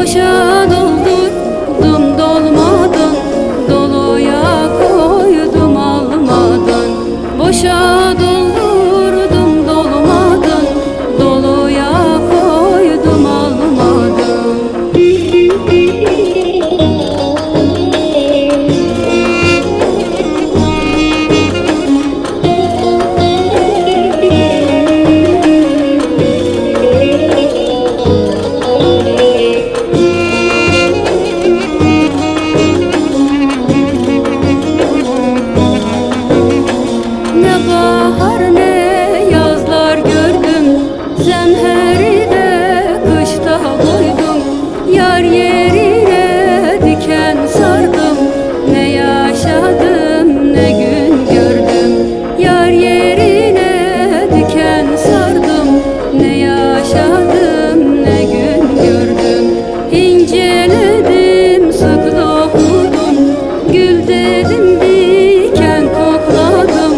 Boşa doldurdum dolmadın, doluya koydum almadın. Boşa doldurdum dolmadın, doluya koydum almadın. Bahar ne yazlar gördüm, zemheri de kışta koydum. Yar yerine diken sardım, ne yaşadım ne gün gördüm. Yar yerine diken sardım, ne yaşadım ne gün gördüm. İnceledim, sık dokudum, gül dedim diken kokladım.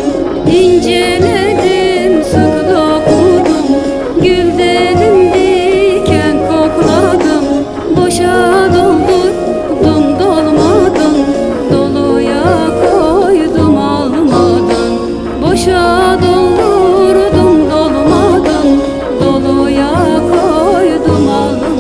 İnceledim, sık dokudum, gül dedim diken kokladım. Boşa doldurdum dolmadın, doluya koydum almadın. Boşa doldurdum dolmadın, doluya koydum almadın.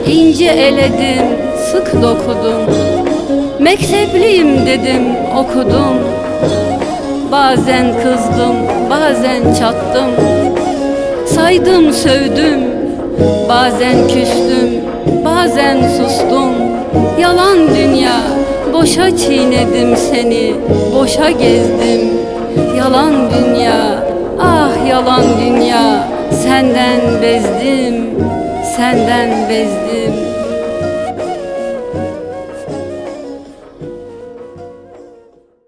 İnce eledim, sık dokudum, mektepliyim dedim, okudum. Bazen kızdım, bazen çattım, saydım sövdüm. Bazen küstüm, bazen sustum. Yalan dünya, boşa çiğnedim seni, boşa gezdim. Yalan dünya, ah yalan dünya, senden bezdim, senden bezdim.